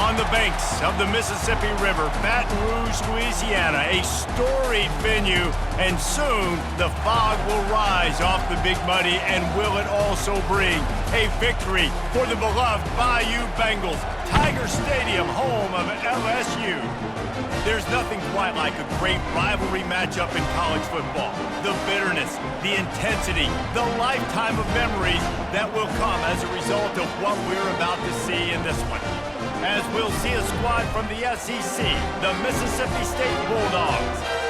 On the banks of the Mississippi River, Baton Rouge, Louisiana, a storied venue, and soon the fog will rise off the Big Muddy, and will it also bring a victory for the beloved Bayou Bengals, Tiger Stadium, home of LSU. There's nothing quite like a great rivalry matchup in college football. The bitterness, the intensity, the lifetime of memories that will come as a result of what we're about to see in this one. As we'll see a squad from the SEC, the Mississippi State Bulldogs.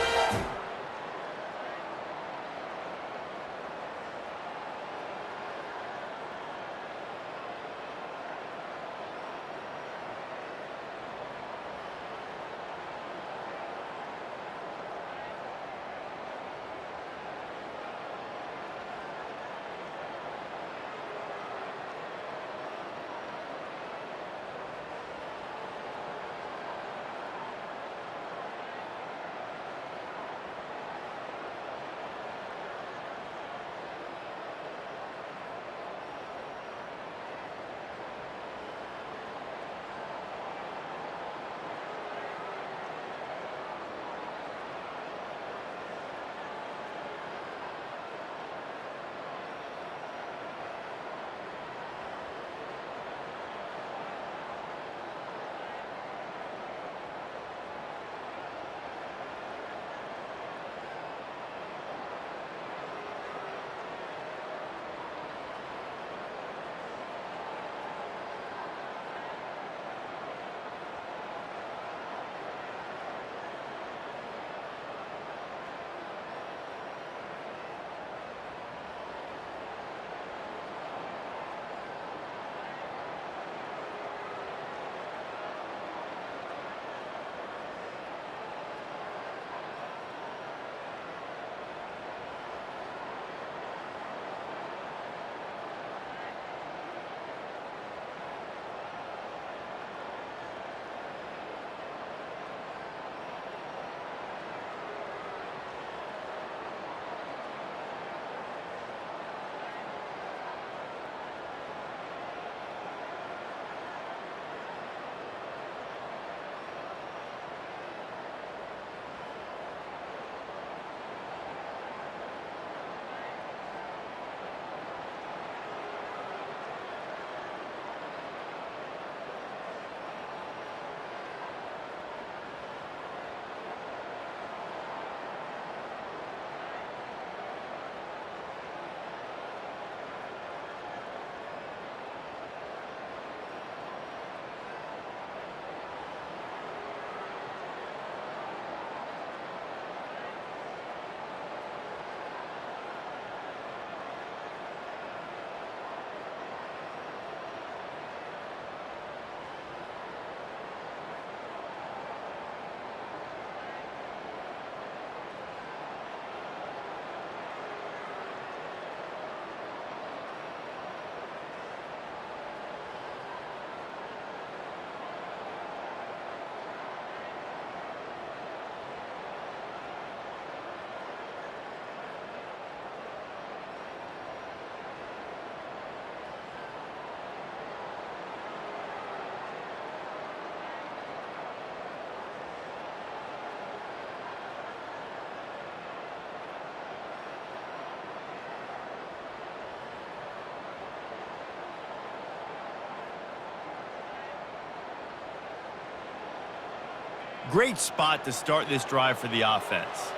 Great spot to start this drive for the offense.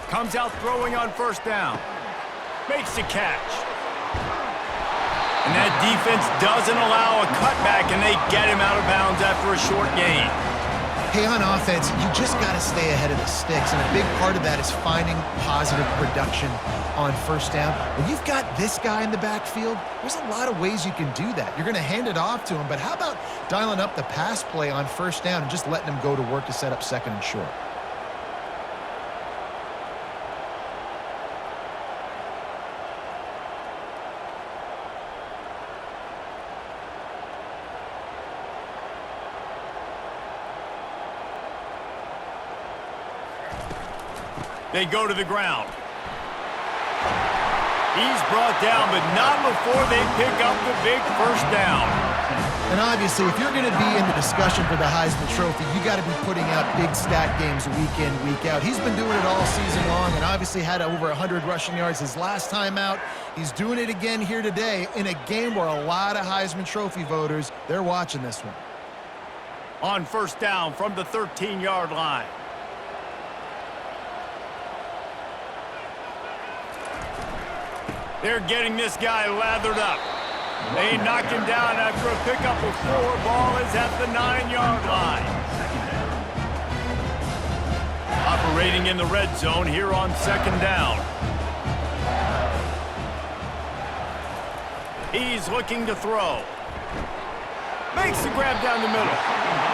Comes out throwing on first down. Makes the catch. And that defense doesn't allow a cutback, and they get him out of bounds after a short gain. Hey, on offense, you just got to stay ahead of the sticks, and a big part of that is finding positive production on first down. When you've got this guy in the backfield, there's a lot of ways you can do that. You're going to hand it off to him, but how about dialing up the pass play on first down and just letting him go to work to set up second and short? They go to the ground. He's brought down, but not before they pick up the big first down. And obviously, if you're going to be in the discussion for the Heisman Trophy, you got to be putting out big stat games week in, week out. He's been doing it all season long and obviously had over 100 rushing yards his last time out. He's doing it again here today in a game where a lot of Heisman Trophy voters, they're watching this one. On first down from the 13-yard line. They're getting this guy lathered up. They knock him down after a pickup of 4. Ball is at the 9-yard line. Operating in the red zone here on second down. He's looking to throw. Makes the grab down the middle.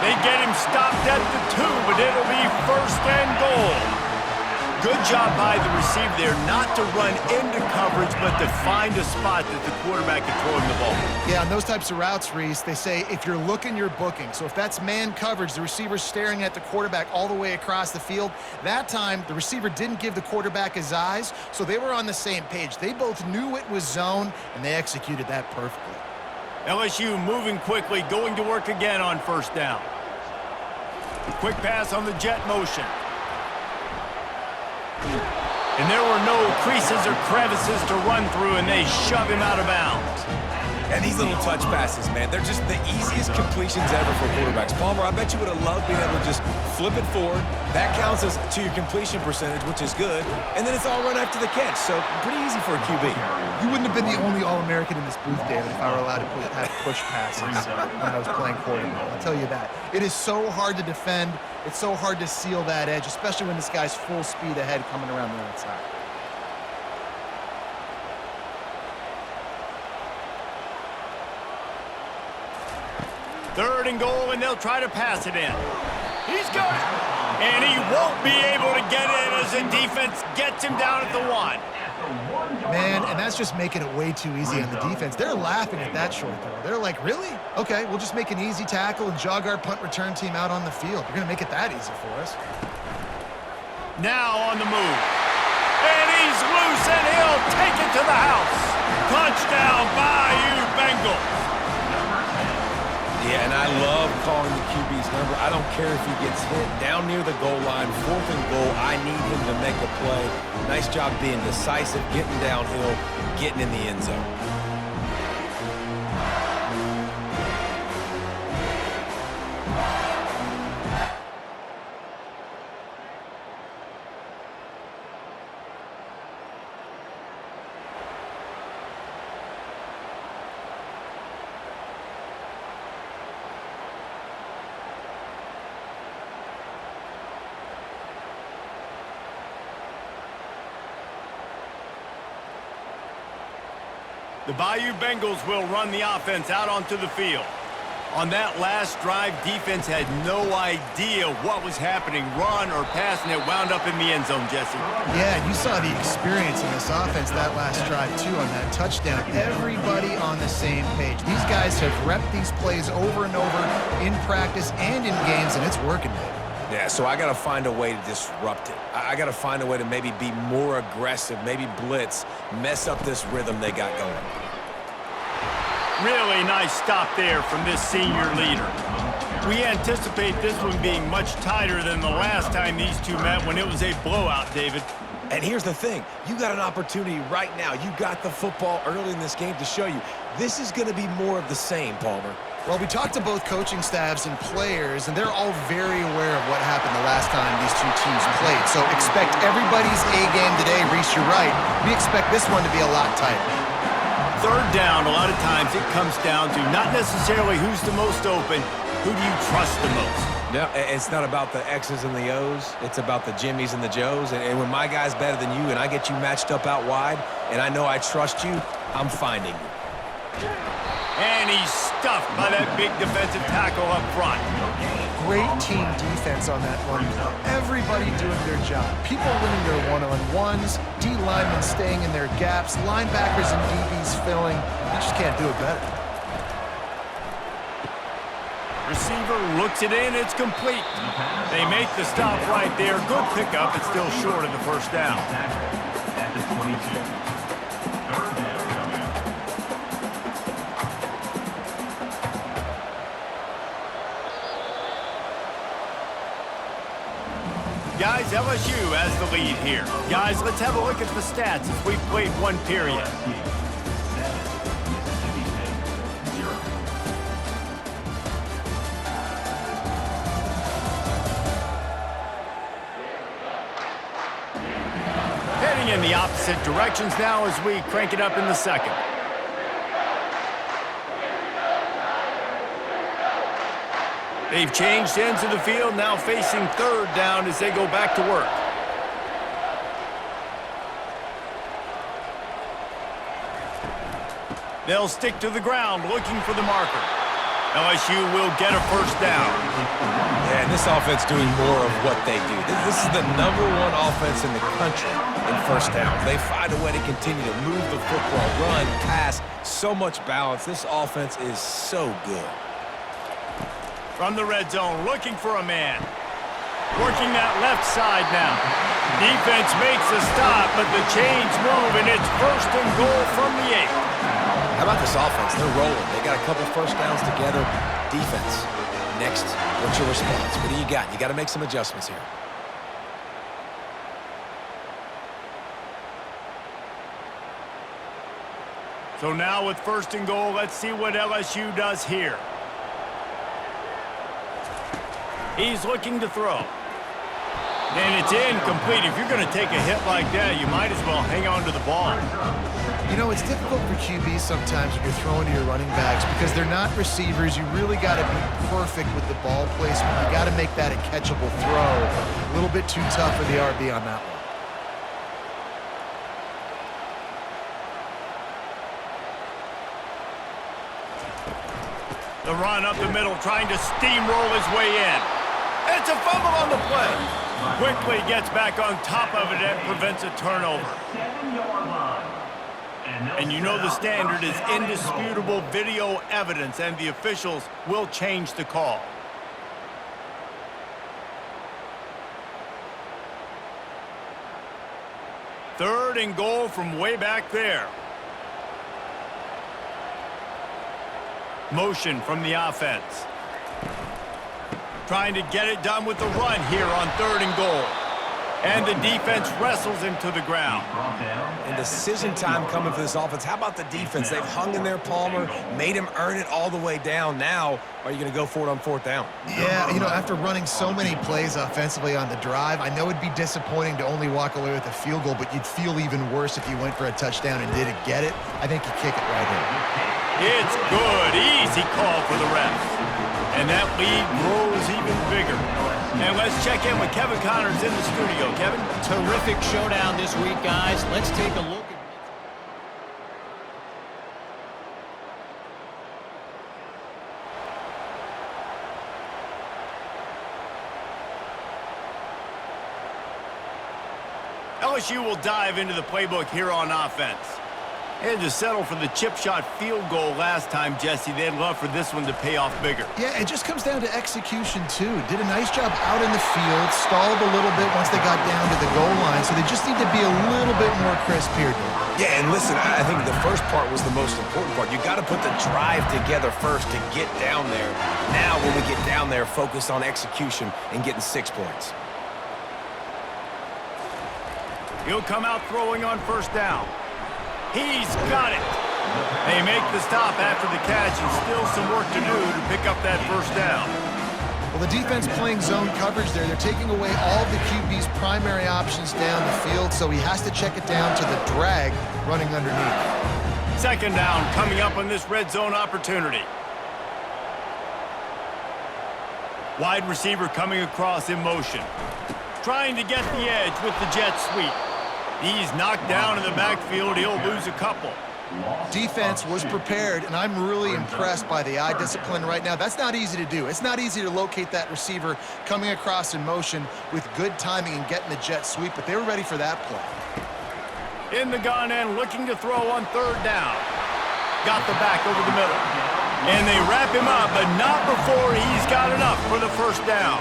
They get him stopped at the 2, but it'll be first and goal. Good job by the receiver there not to run into coverage, but to find a spot that the quarterback can throw him the ball. Yeah, on those types of routes, Reese, they say if you're looking, you're booking. So if that's man coverage, the receiver's staring at the quarterback all the way across the field. That time, the receiver didn't give the quarterback his eyes, so they were on the same page. They both knew it was zone, and they executed that perfectly. LSU moving quickly, going to work again on first down. Quick pass on the jet motion. And there were no creases or crevices to run through, and they shove him out of bounds. And these little touch passes, man, they're just the easiest completions ever for quarterbacks. Palmer, I bet you would have loved being able to just flip it forward. That counts as to your completion percentage, which is good. And then it's all run after the catch, so pretty easy for a QB. You wouldn't have been the only All-American in this booth, David, if I were allowed to have push passes when I was playing quarterback. I'll tell you that. It is so hard to defend. It's so hard to seal that edge, especially when this guy's full speed ahead coming around the outside. Third and goal, and they'll try to pass it in. He's got it. And he won't be able to get in as the defense gets him down at the 1. Man, and that's just making it way too easy on the defense. They're laughing at that short throw. They're like, really? Okay, we'll just make an easy tackle and jog our punt return team out on the field. You're going to make it that easy for us. Now on the move. And he's loose, and he'll take it to the house. Touchdown, Bayou Bengals. Yeah, and I love calling the QB's number. I don't care if he gets hit down near the goal line, 4th and goal. I need him to make a play. Nice job being decisive, getting downhill, getting in the end zone. The Bayou Bengals will run the offense out onto the field. On that last drive, defense had no idea what was happening, run or pass, and it wound up in the end zone, Jesse. Yeah, you saw the experience in this offense that last drive, too, on that touchdown. Everybody on the same page. These guys have repped these plays over and over in practice and in games, and it's working, man. Yeah, so I got to find a way to disrupt it. I got to find a way to maybe be more aggressive, maybe blitz, mess up this rhythm they got going. Really nice stop there from this senior leader. We anticipate this one being much tighter than the last time these two met when it was a blowout, David. And here's the thing. You got an opportunity right now. You got the football early in this game to show you. This is going to be more of the same, Palmer. Well, we talked to both coaching staffs and players, and they're all very aware of what happened the last time these two teams played. So expect everybody's A-game today. Reese, you're right. We expect this one to be a lot tighter. Third down, a lot of times it comes down to not necessarily who's the most open, who do you trust the most? No, it's not about the X's and the O's. It's about the Jimmies and the Joes. And when my guy's better than you and I get you matched up out wide and I know I trust you, I'm finding you. And he's stuffed by that big defensive tackle up front. Great team defense on that one play. Everybody doing their job. People winning their one-on-ones, D linemen staying in their gaps, linebackers and DBs filling. You just can't do it better. Receiver looks it in, it's complete. They make the stop right there. Good pickup, it's still short of the first down. At the 22. guys, LSU has the lead here. Guys, let's have a look at the stats as we've played one period. Heading in the opposite directions now as we crank it up in the second. They've changed ends of the field, now facing third down as they go back to work. They'll stick to the ground looking for the marker. LSU will get a first down. Yeah, and this offense doing more of what they do. This is the #1 offense in the country in first down. They find a way to continue to move the football, run, pass, so much balance. This offense is so good. From the red zone, looking for a man. Working that left side now. Defense makes a stop, but the chains move, and it's first and goal from the 8. How about this offense? They're rolling. They got a couple first downs together. Defense. Next, what's your response? What do you got? You got to make some adjustments here. So now with first and goal, let's see what LSU does here. He's looking to throw. And it's incomplete. If you're going to take a hit like that, you might as well hang on to the ball. You know, it's difficult for QBs sometimes when you're throwing to your running backs because they're not receivers. You really got to be perfect with the ball placement. You got to make that a catchable throw. A little bit too tough for the RB on that one. The run up the middle, trying to steamroll his way in. It's a fumble on the play. Quickly gets back on top of it and prevents a turnover. And you know the standard is indisputable video evidence, and the officials will change the call. Third and goal from way back there. Motion from the offense. Trying to get it done with the run here on third and goal. And the defense wrestles him to the ground. And decision time coming for this offense. How about the defense? They've hung in there, Palmer, made him earn it all the way down. Now, are you going to go for it on fourth down? Yeah, you know, after running so many plays offensively on the drive, I know it'd be disappointing to only walk away with a field goal, but you'd feel even worse if you went for a touchdown and didn't get it. I think you kick it right here. It's good. Easy call for the refs. And that lead grows even bigger. And let's check in with Kevin Connors in the studio. Kevin? Terrific showdown this week, guys. Let's take a look at LSU will dive into the playbook here on offense. And to settle for the chip shot field goal last time, Jesse, they'd love for this one to pay off bigger. Yeah, it just comes down to execution, too. Did a nice job out in the field, stalled a little bit once they got down to the goal line, so they just need to be a little bit more crisp here, Dave. Yeah, and listen, I think the first part was the most important part. You got to put the drive together first to get down there. Now, when we get down there, focus on execution and getting 6 points. He'll come out throwing on first down. He's got it. They make the stop after the catch, and still some work to do to pick up that first down. Well, the defense playing zone coverage there. They're taking away all of the QB's primary options down the field, so he has to check it down to the drag running underneath. Second down coming up on this red zone opportunity. Wide receiver coming across in motion. Trying to get the edge with the jet sweep. He's knocked down in the backfield. He'll lose a couple. Defense was prepared, and I'm really impressed by the eye discipline right now. That's not easy to do. It's not easy to locate that receiver coming across in motion with good timing and getting the jet sweep, but they were ready for that play. In the gun and looking to throw on third down. Got the back over the middle. And they wrap him up, but not before he's got enough for the first down.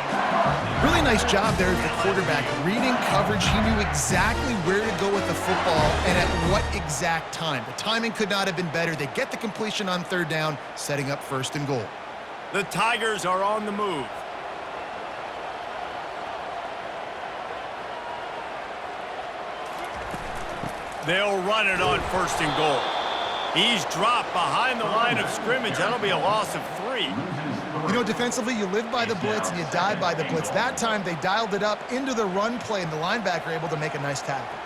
Really nice job there as the quarterback. Reading coverage, he knew exactly where to go with the football and at what exact time. The timing could not have been better. They get the completion on third down, setting up first and goal. The Tigers are on the move. They'll run it on 1st and goal. He's dropped behind the line of scrimmage. That'll be a loss of 3. You know, defensively, you live by the blitz and you die by the blitz. That time, they dialed it up into the run play, and the linebacker able to make a nice tackle.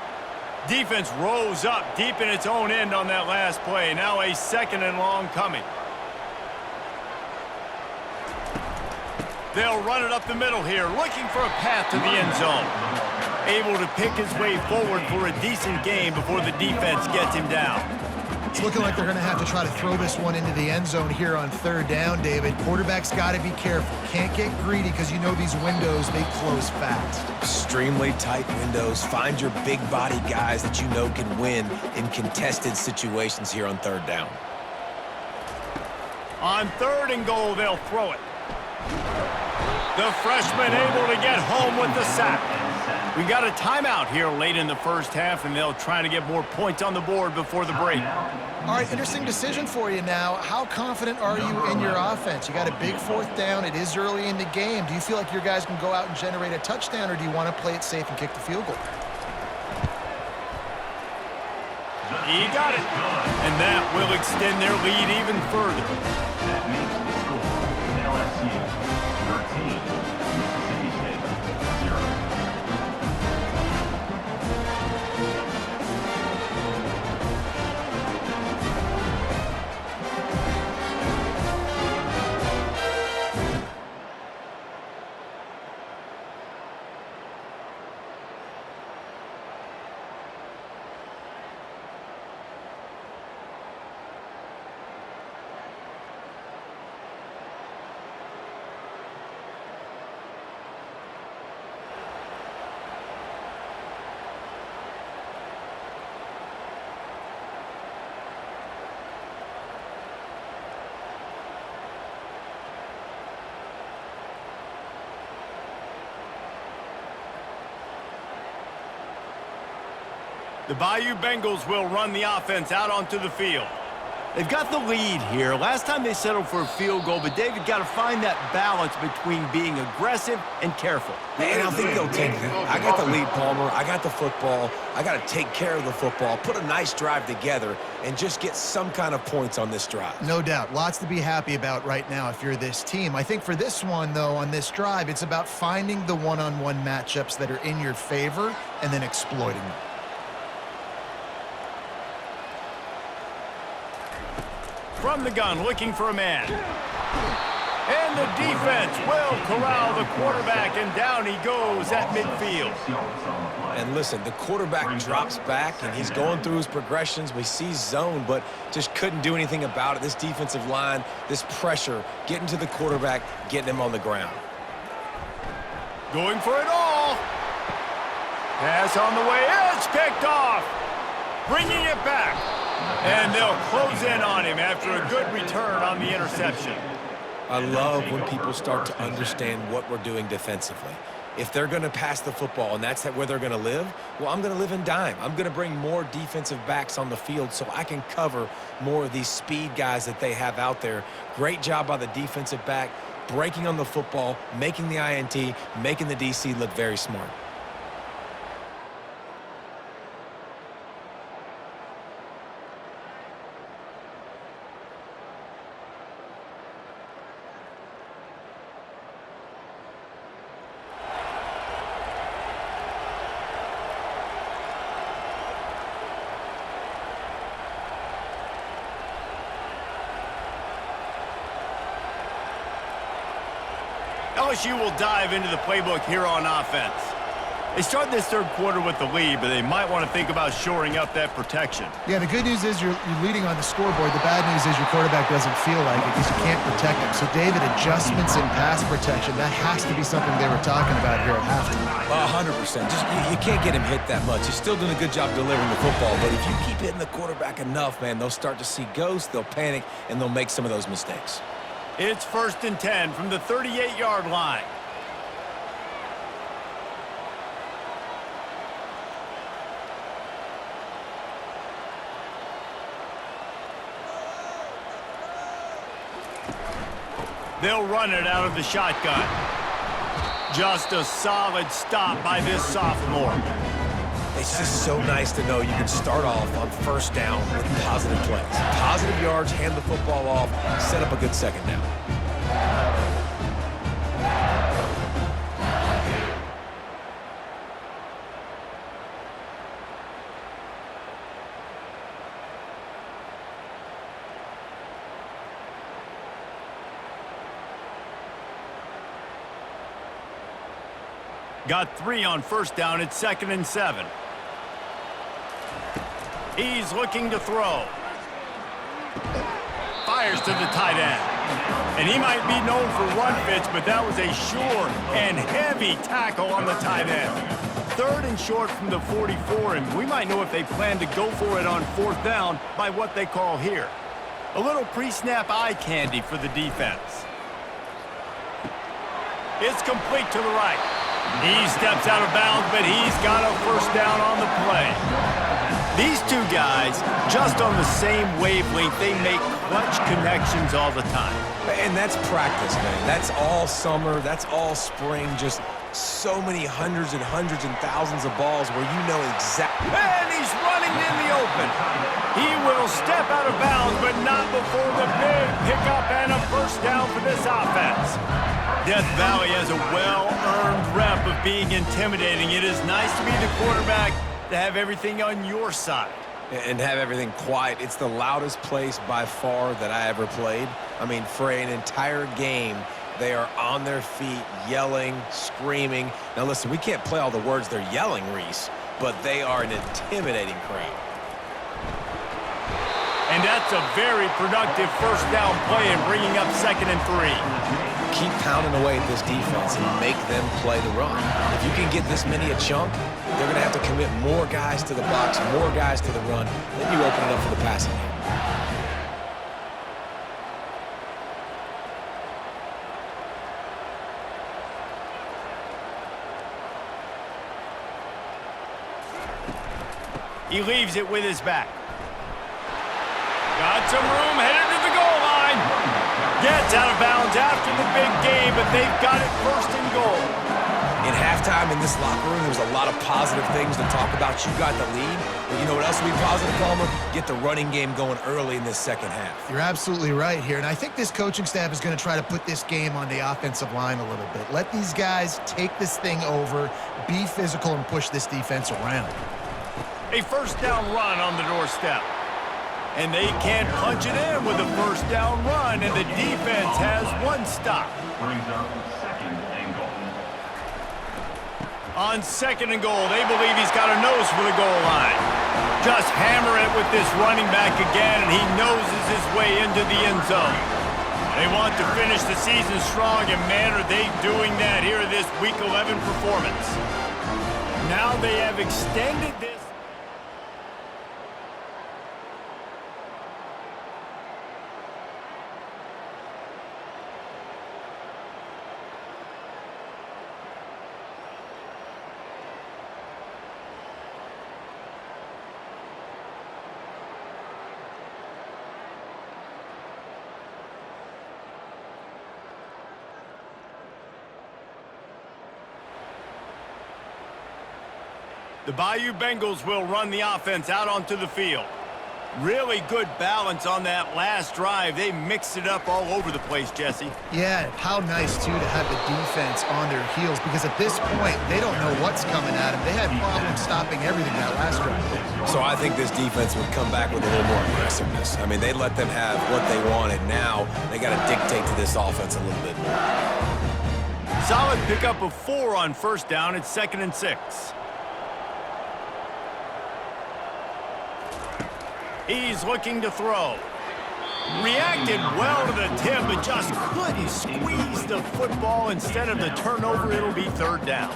Defense rose up deep in its own end on that last play. Now a 2nd and long coming. They'll run it up the middle here, looking for a path to the end zone. Able to pick his way forward for a decent gain before the defense gets him down. It's looking like they're going to have to try to throw this one into the end zone here on 3rd down, David. Quarterback's got to be careful. Can't get greedy because you know these windows, they close fast. Extremely tight windows. Find your big body guys that you know can win in contested situations here on 3rd down. On 3rd and goal, they'll throw it. The freshman able to get home with the sack. We got a timeout here late in the 1st half, and they'll try to get more points on the board before the break. All right, interesting decision for you now. How confident are you in your offense? You got a big 4th down. It is early in the game. Do you feel like your guys can go out and generate a touchdown, or do you want to play it safe and kick the field goal? He got it. And that will extend their lead even further. That makes the score LSU 13, Mississippi State 0. The Bayou Bengals will run the offense out onto the field. They've got the lead here. Last time they settled for a field goal, but David got to find that balance between being aggressive and careful. And I think they'll take that. I got the lead, Palmer. I got the football. I got to take care of the football, put a nice drive together, and just get some kind of points on this drive. No doubt. Lots to be happy about right now if you're this team. I think for this one, though, on this drive, it's about finding the one-on-one matchups that are in your favor and then exploiting them. From the gun, looking for a man. And the defense will corral the quarterback, and down he goes at midfield. And listen, the quarterback drops back, and he's going through his progressions. We see zone, but just couldn't do anything about it. This defensive line, this pressure, getting to the quarterback, getting him on the ground. Going for it all. Pass on the way. It's picked off. Bringing it back. And they'll close in on him after a good return on the interception. I love when people start to understand what we're doing defensively. If they're going to pass the football and that's where they're going to live, well, I'm going to live in dime. I'm going to bring more defensive backs on the field so I can cover more of these speed guys that they have out there. Great job by the defensive back, breaking on the football, making the INT, making the DC look very smart. LSU will dive into the playbook here on offense. They start this third quarter with the lead, but they might want to think about shoring up that protection. Yeah, the good news is you're leading on the scoreboard. The bad news is your quarterback doesn't feel like it because you can't protect him. So, David, adjustments in pass protection, that has to be something they were talking about here at halftime. 100%. Just you can't get him hit that much. He's still doing a good job delivering the football, but if you keep hitting the quarterback enough, man, they'll start to see ghosts, they'll panic, and they'll make some of those mistakes. It's 1st and 10 from the 38-yard line. They'll run it out of the shotgun. Just a solid stop by this sophomore. It's just so nice to know you can start off on first down with positive plays. Positive yards, hand the football off, set up a good second down. Got 3 on first down. It's 2nd and 7. He's looking to throw. Fires to the tight end. And he might be known for run fits, but that was a sure and heavy tackle on the tight end. 3rd and short from the 44, and we might know if they plan to go for it on 4th down by what they call here. A little pre-snap eye candy for the defense. It's complete to the right. He steps out of bounds, but he's got a first down on the play. These two guys, just on the same wavelength, they make clutch connections all the time. And that's practice, man. That's all summer. That's all spring. Just so many hundreds and thousands of balls where you know exactly. And he's running in the open. He will step out of bounds, but not before the big pickup and a first down for this offense. Death Valley has a well-earned rep of being intimidating. It is nice to be the quarterback, to have everything on your side. And have everything quiet. It's the loudest place by far that I ever played. I mean, for an entire game, they are on their feet, yelling, screaming. Now listen, we can't play all the words they're yelling, Reese, but they are an intimidating crowd. And that's a very productive first down play and bringing up 2nd and 3. Keep pounding away at this defense and make them play the run. If you can get this many a chunk, they're going to have to commit more guys to the box, more guys to the run. Then you open it up for the passing game. He leaves it with his back. Got some room, headed to the goal line. Gets out of bounds after the big game, but they've got it 1st and goal. In halftime in this locker room, there was a lot of positive things to talk about. You got the lead, but you know what else will be positive, Palmer? Get the running game going early in this second half. You're absolutely right here, and I think this coaching staff is going to try to put this game on the offensive line a little bit. Let these guys take this thing over, be physical, and push this defense around. A first down run on the doorstep. And they can't punch it in with a first down run, and the defense has 1 stop. Brings up 2nd and goal. On 2nd and goal, they believe he's got a nose for the goal line. Just hammer it with this running back again, and he noses his way into the end zone. They want to finish the season strong, and man, are they doing that here in this Week 11 performance. Now they have extended this. The Bayou Bengals will run the offense out onto the field. Really good balance on that last drive. They mixed it up all over the place, Jesse. Yeah, how nice, too, to have the defense on their heels, because at this point, they don't know what's coming at them. They had problems stopping everything that last drive. So I think this defense would come back with a little more aggressiveness. I mean, they let them have what they wanted. Now they got to dictate to this offense a little bit more. Solid pickup of 4 on first down. It's 2nd and 6. He's looking to throw. Reacted well to the tip, but just couldn't squeeze the football. Instead of the turnover, it'll be 3rd down.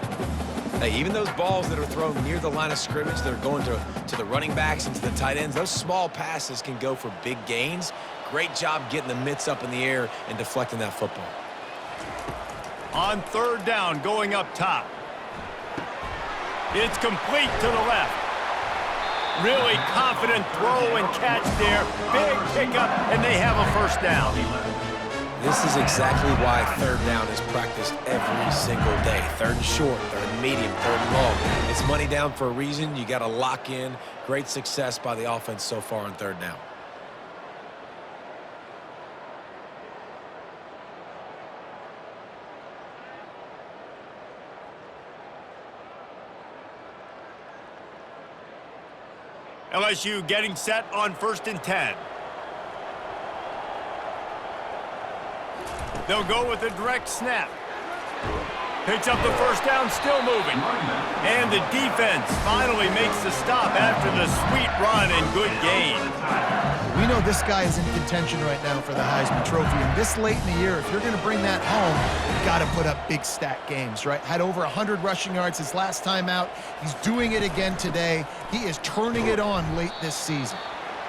Hey, even those balls that are thrown near the line of scrimmage that are going to the running backs and to the tight ends, those small passes can go for big gains. Great job getting the mitts up in the air and deflecting that football. On 3rd down, going up top. It's complete to the left. Really confident throw and catch there. Big pickup, and they have a first down. This is exactly why third down is practiced every single day. Third and short, third and medium, third and long. It's money down for a reason. You got to lock in. Great success by the offense so far on third down. LSU getting set on 1st and 10. They'll go with a direct snap. Picks up the first down, still moving. And the defense finally makes the stop after the sweet run and good gain. We know this guy is in contention right now for the Heisman Trophy, and this late in the year, if you're going to bring that home, you've got to put up big stat games, right? Had over 100 rushing yards his last time out. He's doing it again today. He is turning it on late this season.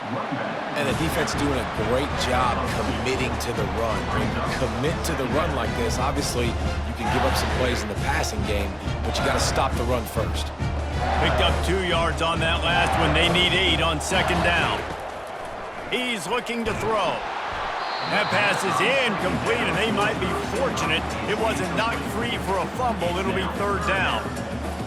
And the defense doing a great job committing to the run. When you commit to the run like this, obviously you can give up some plays in the passing game, but you got to stop the run first. Picked up 2 yards on that last one. They need 8 on 2nd down. He's looking to throw. That pass is incomplete, and they might be fortunate it wasn't knocked free for a fumble. It'll be 3rd down.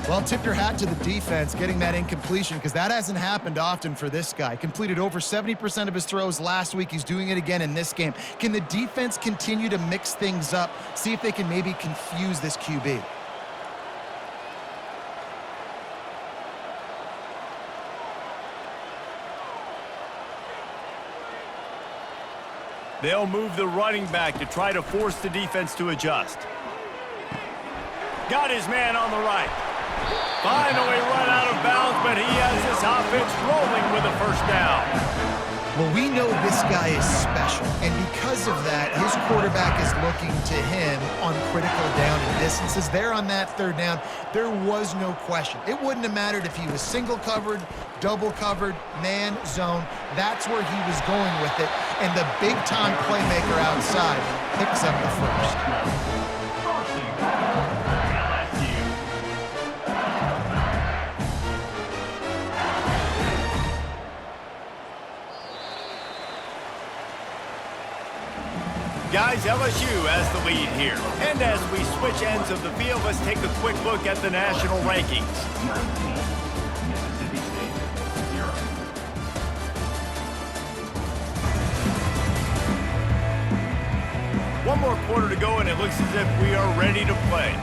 Well, tip your hat to the defense getting that incompletion, because that hasn't happened often for this guy. Completed over 70% of his throws last week. He's doing it again in this game. Can the defense continue to mix things up, see if they can maybe confuse this QB? They'll move the running back to try to force the defense to adjust. Got his man on the right. Finally run out of bounds, but he has this offense rolling with a 1st down. Well, we know this guy is special, and because of that, his quarterback is looking to him on critical down and distances. There on that 3rd down, there was no question. It wouldn't have mattered if he was single covered, double covered, man, zone. That's where he was going with it, and the big-time playmaker outside picks up the 1st. Guys, LSU has the lead here. And as we switch ends of the field, let's take a quick look at the national rankings. 19, Mississippi State, 0. One more quarter to go, and it looks as if we are ready to play.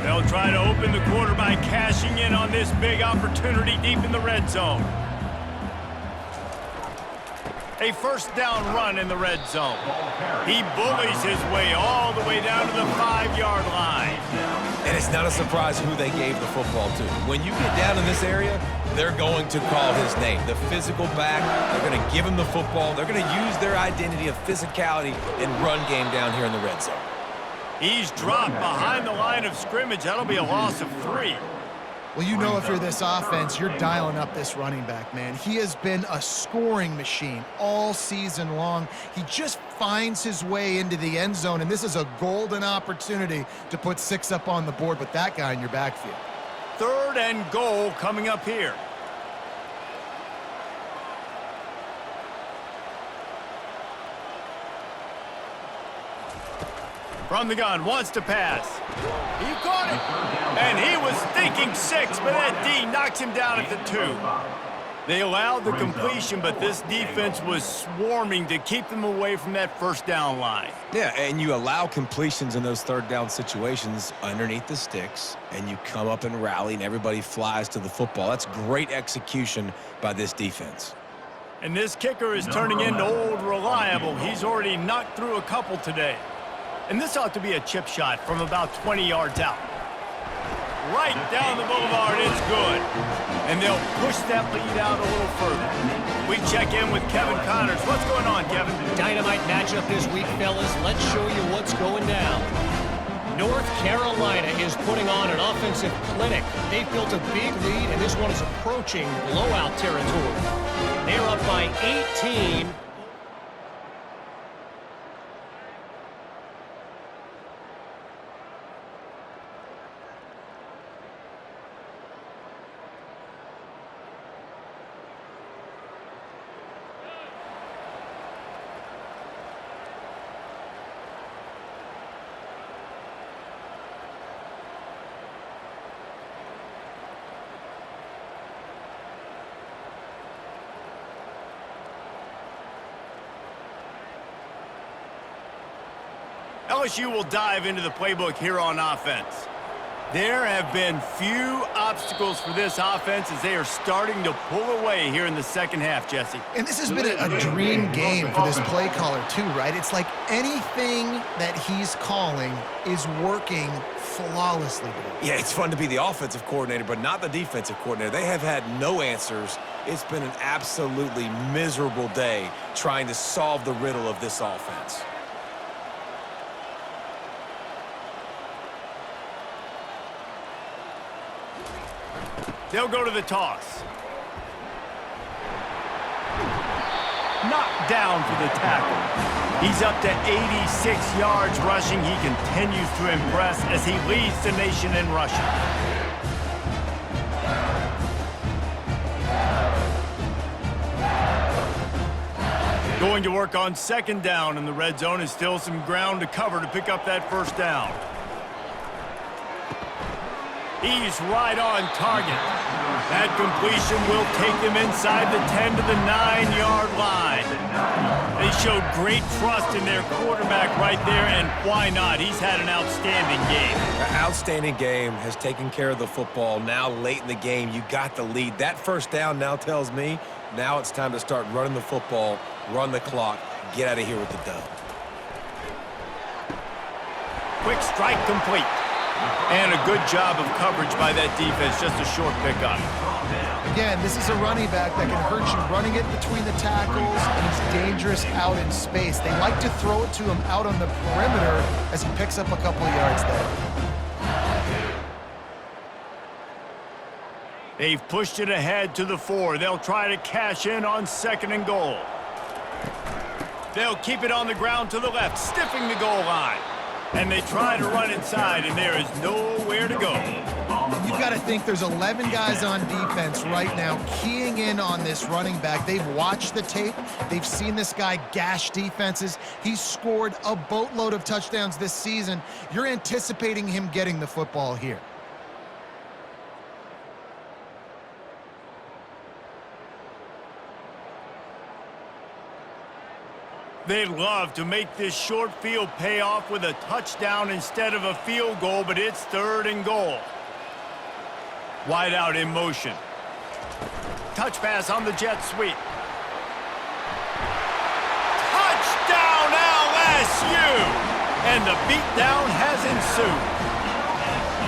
They'll try to open the quarter by cashing in on this big opportunity deep in the red zone. A 1st down run in the red zone. He bullies his way all the way down to the 5-yard line. And it's not a surprise who they gave the football to. When you get down in this area, they're going to call his name. The physical back, they're going to give him the football. They're going to use their identity of physicality and run game down here in the red zone. He's dropped behind the line of scrimmage. That'll be a loss of 3. Well, you know if you're this offense, you're dialing up this running back, man. He has been a scoring machine all season long. He just finds his way into the end zone, and this is a golden opportunity to put 6 up on the board with that guy in your backfield. 3rd and goal coming up here. From the gun, wants to pass. He caught it, and he was thinking 6, but that D knocks him down at the 2. They allowed the completion, but this defense was swarming to keep them away from that 1st down line. Yeah, and you allow completions in those 3rd down situations underneath the sticks, and you come up and rally, and everybody flies to the football. That's great execution by this defense. And this kicker is turning into old reliable. He's already knocked through a couple today. And this ought to be a chip shot from about 20 yards out. Right down the boulevard, it's good. And they'll push that lead out a little further. We check in with Kevin Connors. What's going on, Kevin? Dynamite matchup this week, fellas. Let's show you what's going down. North Carolina is putting on an offensive clinic. They've built a big lead, and this one is approaching blowout territory. They're up by 18. LSU will dive into the playbook here on offense. There have been few obstacles for this offense as they are starting to pull away here in the second half, Jesse. And this has been a dream game for this play caller too, right? It's like anything that he's calling is working flawlessly. Yeah, it's fun to be the offensive coordinator, but not the defensive coordinator. They have had no answers. It's been an absolutely miserable day trying to solve the riddle of this offense. They'll go to the toss. Knocked down for the tackle. He's up to 86 yards rushing. He continues to impress as he leads the nation in rushing. Going to work on second down in the red zone is still some ground to cover to pick up that first down. He's right on target. That completion will take them inside the 10 to the 9-yard line. They showed great trust in their quarterback right there, and why not? He's had an outstanding game. An outstanding game, has taken care of the football. Now late in the game, you got the lead. That first down now tells me now it's time to start running the football, run the clock, get out of here with the dub. Quick strike complete. And a good job of coverage by that defense, just a short pickup. Again, this is a running back that can hurt you running it between the tackles, and he's dangerous out in space. They like to throw it to him out on the perimeter as he picks up a couple of yards there. They've pushed it ahead to the 4. They'll try to cash in on second and goal. They'll keep it on the ground to the left, stiffing the goal line. And they try to run inside, and there is nowhere to go. You've got to think there's 11 guys on defense right now keying in on this running back. They've watched the tape. They've seen this guy gash defenses. He's scored a boatload of touchdowns this season. You're anticipating him getting the football here. They'd love to make this short field pay off with a touchdown instead of a field goal, but it's third and goal. Wide out in motion. Touch pass on the jet sweep. Touchdown LSU! And the beatdown has ensued.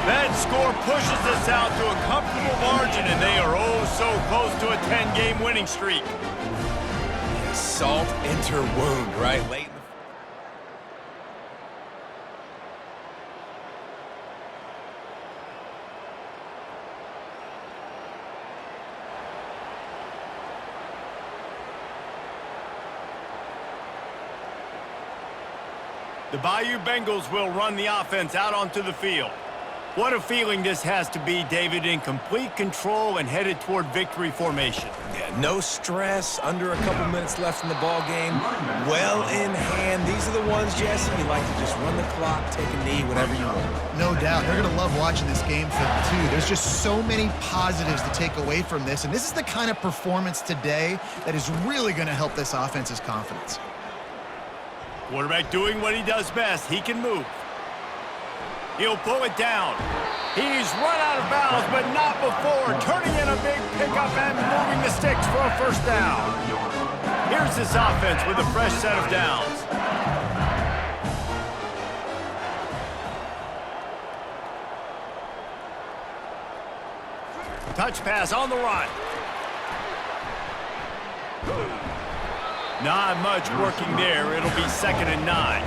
That score pushes us out to a comfortable margin, and they are oh so close to a 10-game winning streak. Salt enter wound, right? Late in the Bayou Bengals will run the offense out onto the field. What a feeling this has to be, David, in complete control and headed toward victory formation. Yeah, no stress, under a couple minutes left in the ball game. Well in hand. These are the ones, Jesse, you like to just run the clock, take a knee, whatever you want. No doubt. They're going to love watching this game film, too. There's just so many positives to take away from this, and this is the kind of performance today that is really going to help this offense's confidence. Quarterback doing what he does best. He can move. He'll pull it down. He's run out of bounds, but not before. Turning in a big pickup and moving the sticks for a first down. Here's this offense with a fresh set of downs. Touch pass on the run. Not much working there. It'll be 2nd and 9.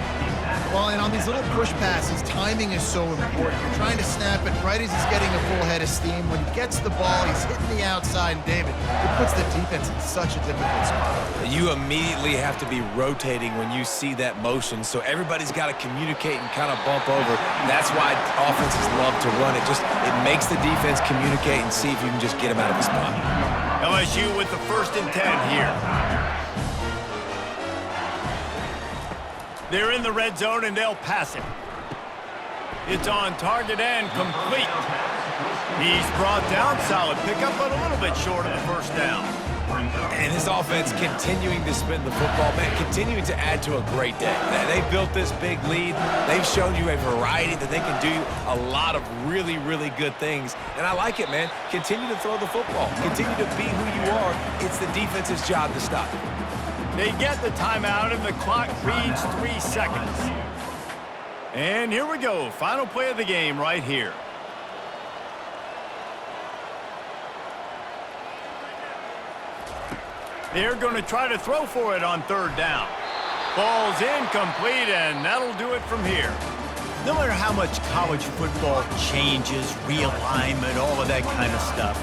Well, and on these little push passes, timing is so important. You're trying to snap it right as he's getting a full head of steam. When he gets the ball, he's hitting the outside, and David, it puts the defense in such a difficult spot. You immediately have to be rotating when you see that motion, so everybody's got to communicate and kind of bump over. That's why offenses love to run it. It makes the defense communicate and see if you can just get him out of the spot. LSU with the 1st and 10 here. They're in the red zone, and they'll pass it. It's on target and complete. He's brought down, solid pickup, but a little bit short of the first down. brings up. And his offense continuing to spin the football, man, continuing to add to a great day. They've built this big lead. They've shown you a variety that they can do a lot of really, really good things. And I like it, man. Continue to throw the football. Continue to be who you are. It's the defense's job to stop you. They get the timeout, and the clock reads 3 seconds. And here we go. Final play of the game right here. They're going to try to throw for it on 3rd down. Ball's incomplete, and that'll do it from here. No matter how much college football changes, realignment, all of that kind of stuff,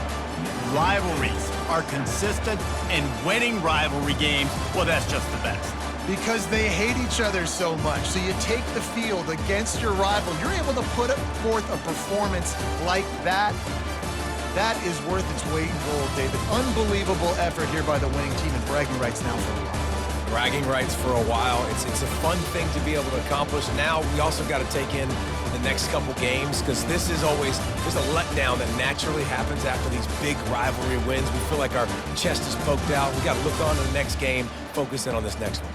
rivalries are consistent, and winning rivalry games, well, that's just the best. Because they hate each other so much. So you take the field against your rival. You're able to put forth a performance like that. That is worth its weight in gold, David. Unbelievable effort here by the winning team, and bragging rights now for a while. Bragging rights for a while. It's a fun thing to be able to accomplish. Now we also got to take in the next couple games, because this is always, there's a letdown that naturally happens after these big rivalry wins. We feel like our chest is poked out. We got to look on to the next game, focus in on this next one.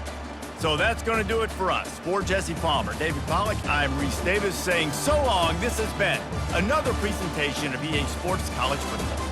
So that's going to do it for us. For Jesse Palmer, David Pollack, I'm Reese Davis saying so long. This has been another presentation of EA Sports College Football.